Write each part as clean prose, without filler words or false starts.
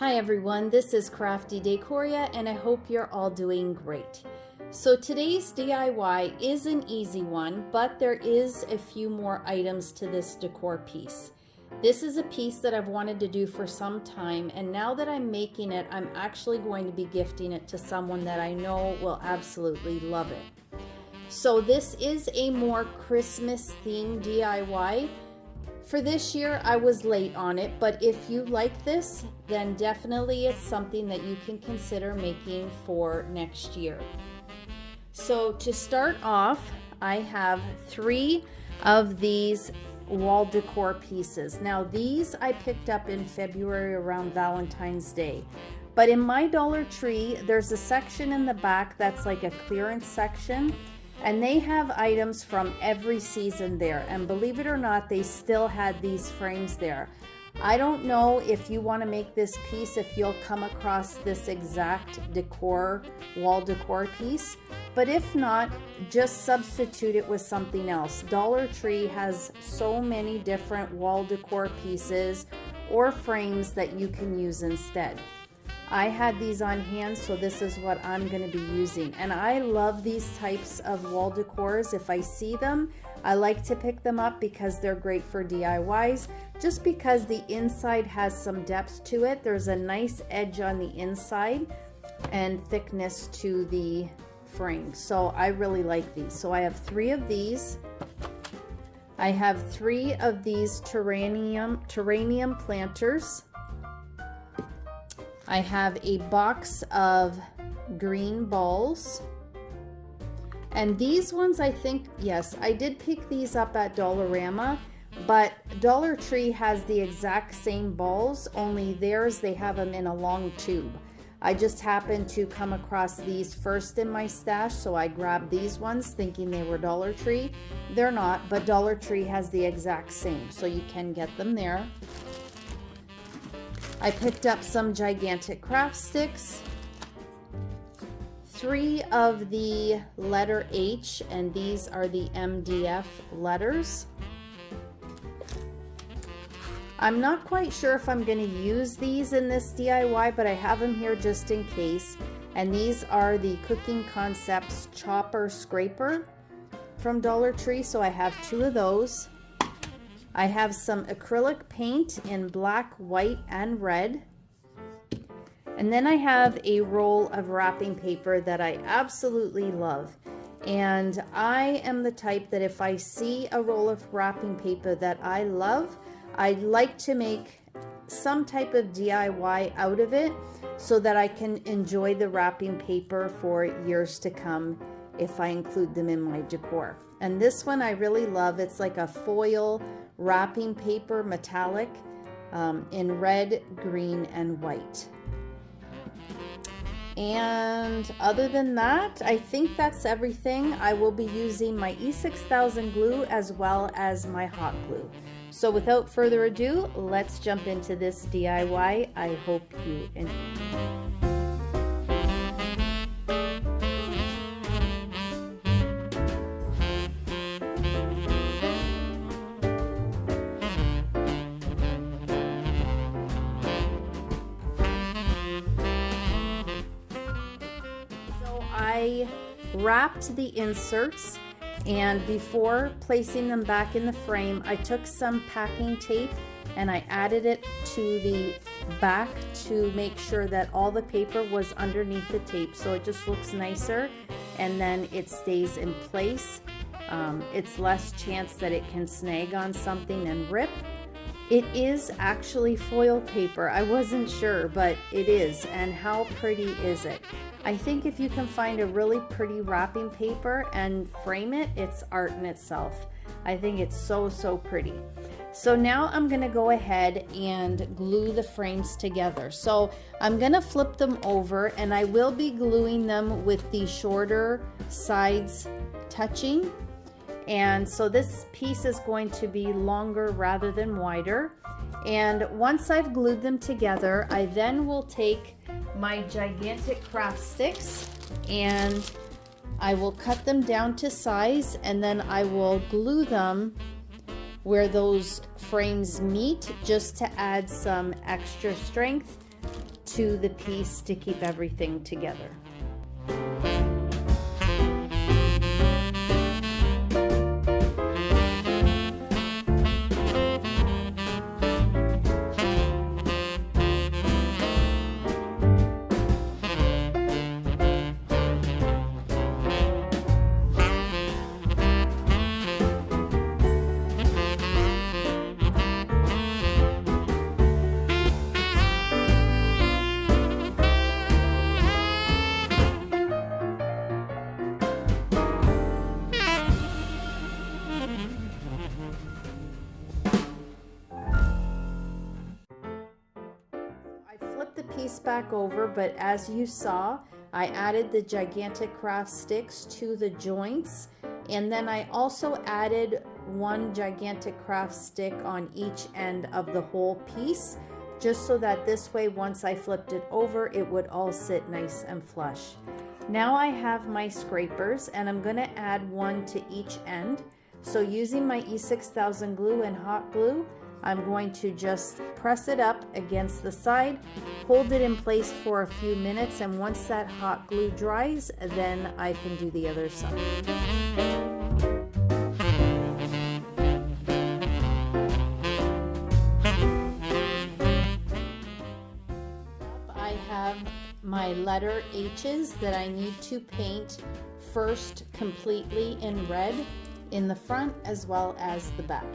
Hi everyone, this is Crafty Decoria and I hope you're all doing great. So today's DIY is an easy one, but there is a few more items to this decor piece. This is a piece that I've wanted to do for some time, and now that I'm making it, I'm actually going to be gifting it to someone that I know will absolutely love it. So this is a more Christmas themed DIY. For this year, I was late on it, but if you like this, then definitely it's something that you can consider making for next year. So to start off, I have 3 of these wall decor pieces. Now these I picked up in February around Valentine's Day. But in my Dollar Tree, there's a section in the back that's like a clearance section. And they have items from every season there. And believe it or not, they still had these frames there. I don't know if you want to make this piece, if you'll come across this exact decor, wall decor piece. But if not, just substitute it with something else. Dollar Tree has so many different wall decor pieces or frames that you can use instead. I had these on hand, so this is what I'm going to be using. And I love these types of wall decors. If I see them, I like to pick them up because they're great for DIYs. Just because the inside has some depth to it. There's a nice edge on the inside and thickness to the frame. So I really like these. So I have 3 of these. I have 3 of these terrarium planters. I have a box of green balls, and these ones I think, yes, I did pick these up at Dollarama, but Dollar Tree has the exact same balls, only theirs they have them in a long tube. I just happened to come across these first in my stash, so I grabbed these ones thinking they were Dollar Tree. They're not, but Dollar Tree has the exact same, so you can get them there. I picked up some gigantic craft sticks, 3 of the letter H, and these are the MDF letters. I'm not quite sure if I'm going to use these in this DIY, but I have them here just in case. And these are the Cooking Concepts Chopper Scraper from Dollar Tree, so I have 2 of those. I have some acrylic paint in black, white, and red. And then I have a roll of wrapping paper that I absolutely love. And I am the type that if I see a roll of wrapping paper that I love, I'd like to make some type of DIY out of it so that I can enjoy the wrapping paper for years to come if I include them in my decor. And this one I really love. It's like a foil wrapping paper, metallic, in red, green, and white. And other than that, I think that's everything. I will be using my E6000 glue as well as my hot glue. So without further ado, let's jump into this DIY. I hope you enjoy. I wrapped the inserts, and before placing them back in the frame, I took some packing tape and I added it to the back to make sure that all the paper was underneath the tape, so it just looks nicer and then it stays in place. It's less chance that it can snag on something and rip. It is actually foil paper. I wasn't sure, but it is. And how pretty is it? I think if you can find a really pretty wrapping paper and frame it, it's art in itself. I think it's so, so pretty. So now I'm gonna go ahead and glue the frames together. So I'm gonna flip them over, and I will be gluing them with the shorter sides touching. And so this piece is going to be longer rather than wider. And once I've glued them together, I then will take my gigantic craft sticks and I will cut them down to size, and then I will glue them where those frames meet just to add some extra strength to the piece to keep everything together. The piece back over, but as you saw, I added the Gigantic Craft sticks to the joints, and then I also added one Gigantic Craft stick on each end of the whole piece, just so that this way, once I flipped it over, it would all sit nice and flush. Now I have my scrapers, and I'm going to add one to each end. So using my E6000 glue and hot glue, I'm going to just press it up against the side, hold it in place for a few minutes, and once that hot glue dries, then I can do the other side. I have my letter H's that I need to paint first completely in red in the front as well as the back.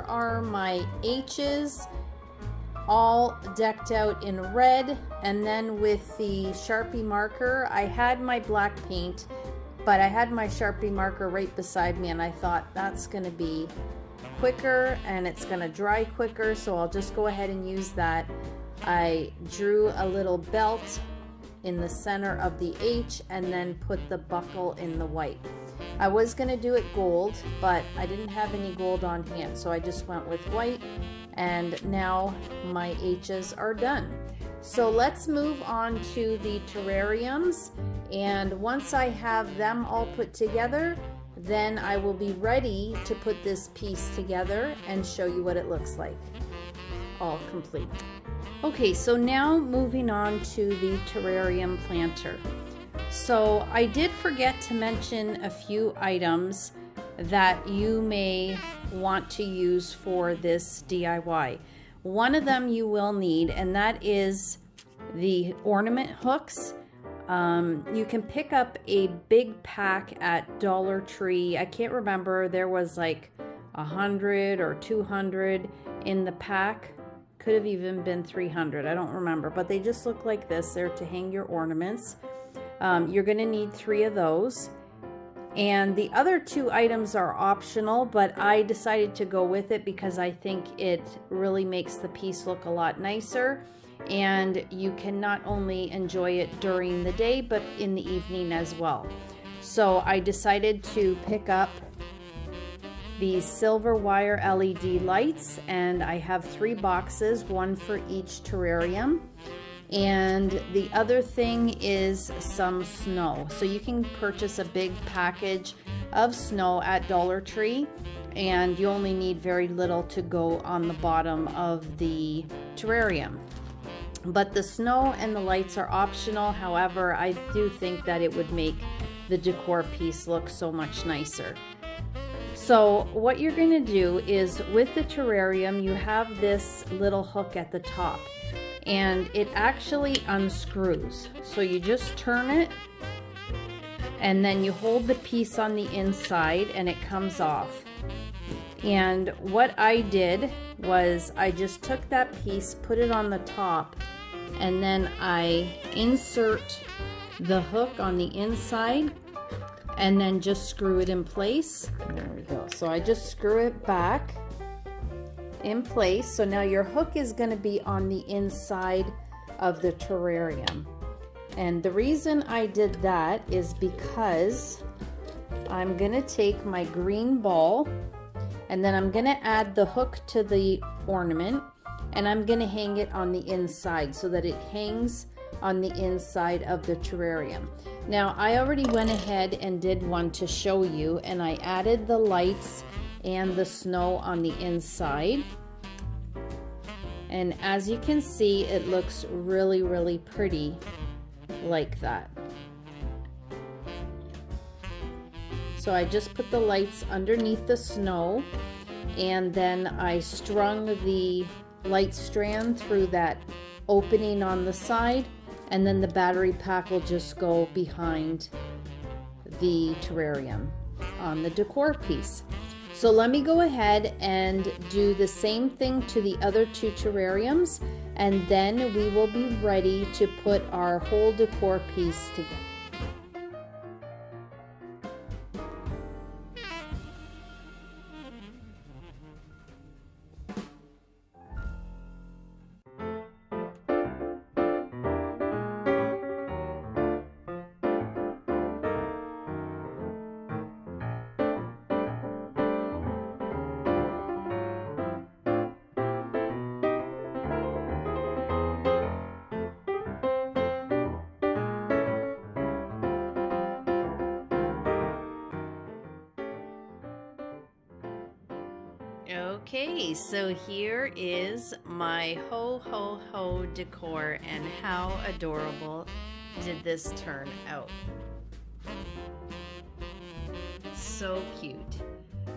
Are my H's all decked out in red, and then with the Sharpie marker, I had my black paint, but I had my Sharpie marker right beside me, and I thought that's going to be quicker and it's going to dry quicker, so I'll just go ahead and use that. I drew a little belt in the center of the H and then put the buckle in the white. I was going to do it gold, but I didn't have any gold on hand, so I just went with white, and now my H's are done. So let's move on to the terrariums, and once I have them all put together, then I will be ready to put this piece together and show you what it looks like, all complete. Okay, so now moving on to the terrarium planter. So I did forget to mention a few items that you may want to use for this DIY. One of them you will need, and that is the ornament hooks. You can pick up a big pack at Dollar Tree. I can't remember, there was like 100 or 200 in the pack. Could have even been 300, I don't remember, but they just look like this. They're to hang your ornaments. You're going to need 3 of those, and the other 2 items are optional, but I decided to go with it because I think it really makes the piece look a lot nicer, and you can not only enjoy it during the day but in the evening as well. So I decided to pick up these silver wire LED lights, and I have 3 boxes, 1 for each terrarium. And the other thing is some snow. So you can purchase a big package of snow at Dollar Tree, and you only need very little to go on the bottom of the terrarium. But the snow and the lights are optional. However, I do think that it would make the decor piece look so much nicer. So what you're going to do is, with the terrarium, you have this little hook at the top, and it actually unscrews. So you just turn it, and then you hold the piece on the inside and it comes off. And what I did was I just took that piece, put it on the top, and then I insert the hook on the inside and then just screw it in place. There we go. So I just screw it back in place. So now your hook is going to be on the inside of the terrarium. And the reason I did that is because I'm going to take my green ball and then I'm going to add the hook to the ornament, and I'm going to hang it on the inside so that it hangs on the inside of the terrarium. Now I already went ahead and did one to show you, and I added the lights and the snow on the inside. And as you can see, it looks really, really pretty like that. So I just put the lights underneath the snow, and then I strung the light strand through that opening on the side, and then the battery pack will just go behind the terrarium on the decor piece. So let me go ahead and do the same thing to the other two terrariums, and then we will be ready to put our whole decor piece together. Okay, so here is my ho ho ho decor, and how adorable did this turn out. So cute.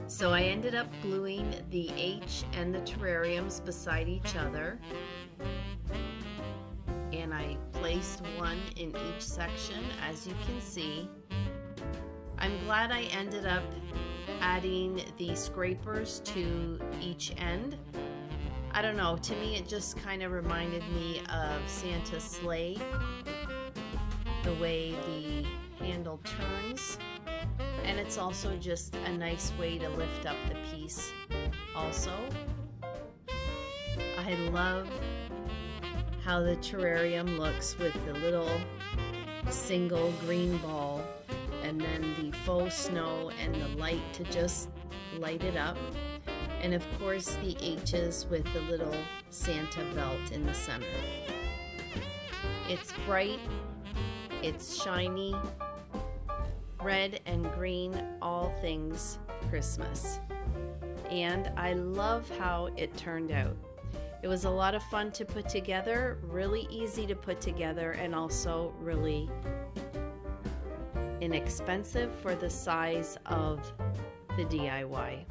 So I ended up gluing the H and the terrariums beside each other, and I placed one in each section, as you can see. I'm glad I ended up adding the scrapers to each end. I don't know, to me it just kind of reminded me of Santa's sleigh, the way the handle turns, and it's also just a nice way to lift up the piece. Also, I love how the terrarium looks with the little single green ball, and then the faux snow and the light to just light it up, and of course the H's with the little Santa belt in the center. It's bright, it's shiny, red and green, all things Christmas, and I love how it turned out. It was a lot of fun to put together, really easy to put together, and also really inexpensive for the size of the DIY.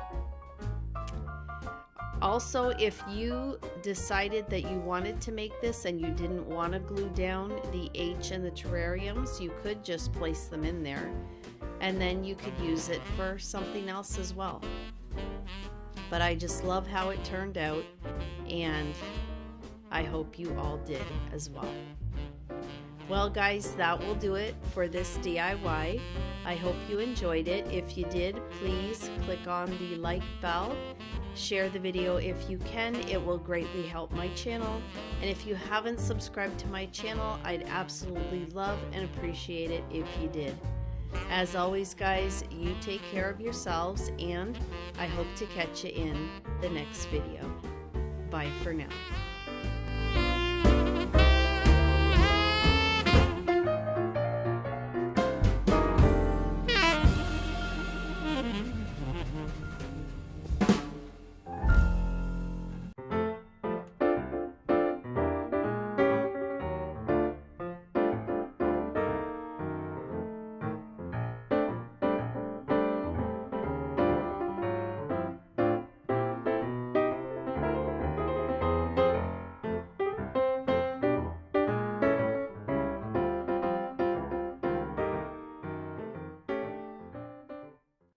Also, if you decided that you wanted to make this and you didn't want to glue down the H and the terrariums, you could just place them in there, and then you could use it for something else as well. But I just love how it turned out, and I hope you all did as well. Well guys, that will do it for this DIY. I hope you enjoyed it. If you did, please click on the like bell. Share the video if you can. It will greatly help my channel. And if you haven't subscribed to my channel, I'd absolutely love and appreciate it if you did. As always guys, you take care of yourselves, and I hope to catch you in the next video. Bye for now.